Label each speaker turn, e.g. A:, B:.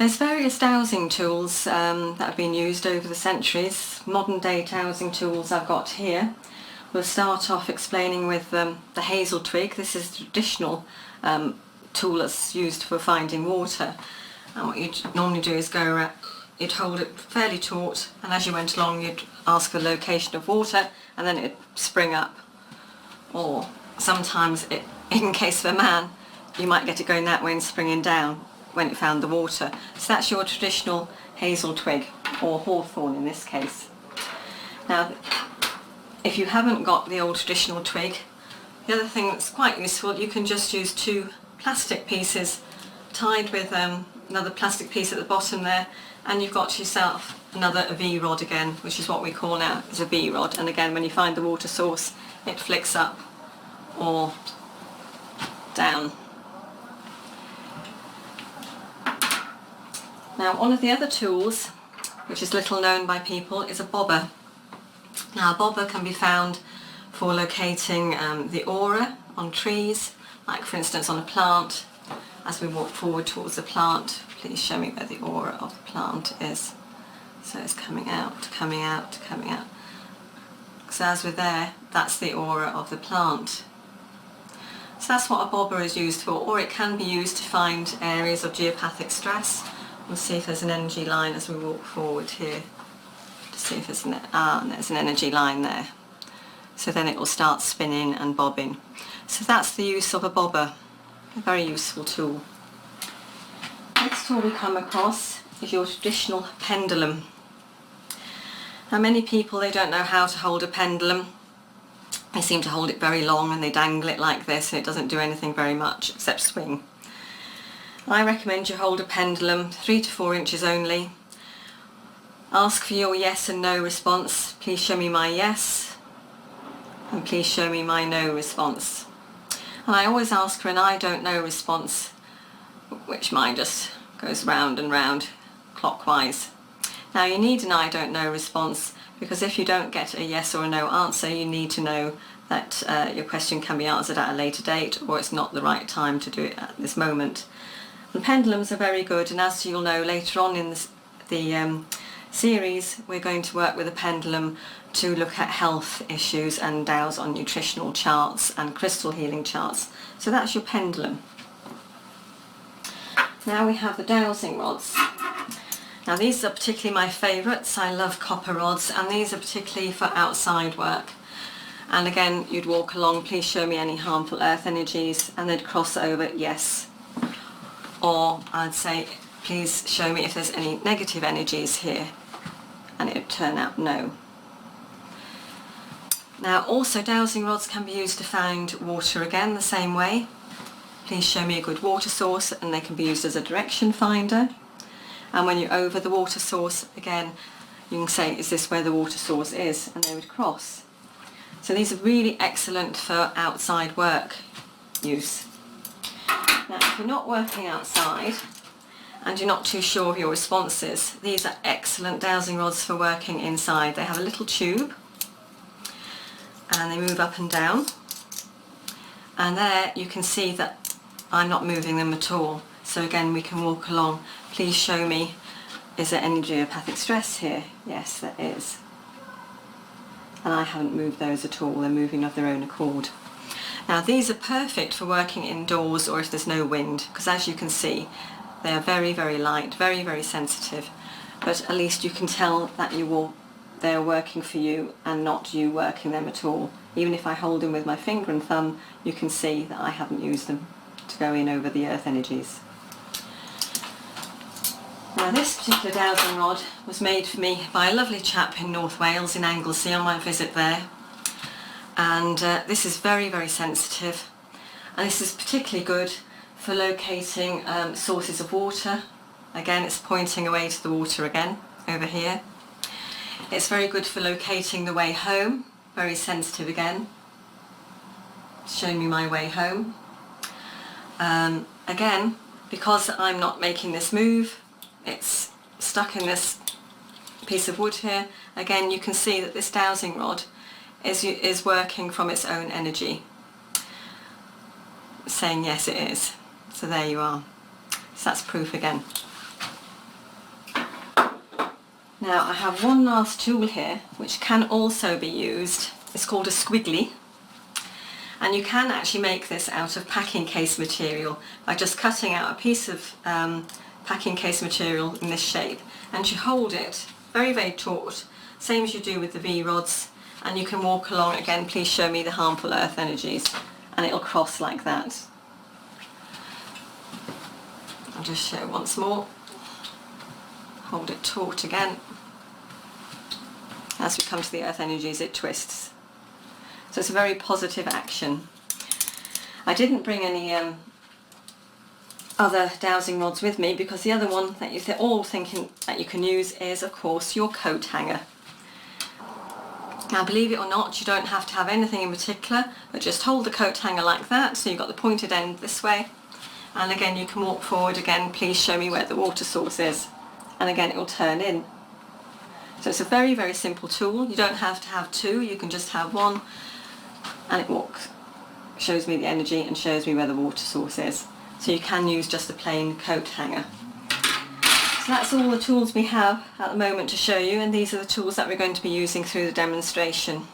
A: There's various dowsing tools that have been used over the centuries. Modern day dowsing tools I've got here. We'll start off explaining with the Hazel twig. This is a traditional tool that's used for finding water. And what you'd normally do is go around, you'd hold it fairly taut, and as you went along you'd ask for the location of water and then it'd spring up. Or sometimes, in case of a man, you might get it going that way and springing down when it found the water. So that's your traditional hazel twig, or hawthorn in this case. Now, if you haven't got the old traditional twig, the other thing that's quite useful, you can just use two plastic pieces tied with another plastic piece at the bottom there, and you've got yourself another V-rod again, which is what we call now is a V-rod. And again, when you find the water source, it flicks up or down. Now, one of the other tools, which is little known by people, is a bobber. Now, a bobber can be found for locating the aura on trees, like for instance on a plant. As we walk forward towards the plant, please show me where the aura of the plant is. So it's coming out, coming out, coming out. So as we're there, that's the aura of the plant. So that's what a bobber is used for, or it can be used to find areas of geopathic stress. We'll see if there's an energy line as we walk forward here, to see if there's there's an energy line there. So then it will start spinning and bobbing. So that's the use of a bobber, a very useful tool. Next tool we come across is your traditional pendulum. Now, many people, they don't know how to hold a pendulum. They seem to hold it very long and they dangle it like this, and it doesn't do anything very much except swing. I recommend you hold a pendulum 3 to 4 inches only. Ask for your yes and no response. Please show me my yes, and please show me my no response. And I always ask for an I don't know response, which mine just goes round and round clockwise. Now, you need an I don't know response, because if you don't get a yes or a no answer, you need to know that your question can be answered at a later date, or it's not the right time to do it at this moment. And pendulums are very good, and as you'll know later on in the series, we're going to work with a pendulum to look at health issues and dowse on nutritional charts and crystal healing charts. So that's your pendulum. Now we have the dowsing rods. Now, these are particularly my favourites. I love copper rods, and these are particularly for outside work. And again, you'd walk along, please show me any harmful earth energies, and they'd cross over yes. Or I'd say, please show me if there's any negative energies here, and it would turn out no. Now, also dowsing rods can be used to find water again, the same way. Please show me a good water source, and they can be used as a direction finder. And when you're over the water source, again, you can say, is this where the water source is? And they would cross. So these are really excellent for outside work use. Now, if you're not working outside and you're not too sure of your responses, these are excellent dowsing rods for working inside. They have a little tube and they move up and down. And there you can see that I'm not moving them at all. So again, we can walk along. Please show me, is there any geopathic stress here? Yes, there is. And I haven't moved those at all. They're moving of their own accord. Now, these are perfect for working indoors or if there's no wind, because as you can see, they are very, very light, very, very sensitive. But at least you can tell that they're working for you and not you working them at all. Even if I hold them with my finger and thumb, you can see that I haven't used them to go in over the earth energies. Now, this particular dowsing rod was made for me by a lovely chap in North Wales, in Anglesey, on my visit there. And this is very, very sensitive. And this is particularly good for locating sources of water. Again, it's pointing away to the water again, over here. It's very good for locating the way home, very sensitive again. Showing me my way home. Again, because I'm not making this move, it's stuck in this piece of wood here. Again, you can see that this dowsing rod is working from its own energy, saying yes it is. So there you are. So that's proof again. Now I have one last tool here which can also be used. It's called a squiggly, and you can actually make this out of packing case material by just cutting out a piece of packing case material in this shape, and you hold it very, very taut, same as you do with the V-rods, and you can walk along. Again, please show me the harmful earth energies, and it'll cross like that. I'll just show once more. Hold it taut again. As we come to the earth energies, it twists. So it's a very positive action. I didn't bring any other dowsing rods with me because the other one that you're all thinking that you can use is, of course, your coat hanger. Now, believe it or not, you don't have to have anything in particular, but just hold the coat hanger like that, so you've got the pointed end this way, and again you can walk forward. Again, please show me where the water source is, and again it will turn in. So it's a very, very simple tool. You don't have to have two, you can just have one, and it walks, shows me the energy and shows me where the water source is. So you can use just a plain coat hanger. So that's all the tools we have at the moment to show you, and these are the tools that we're going to be using through the demonstration.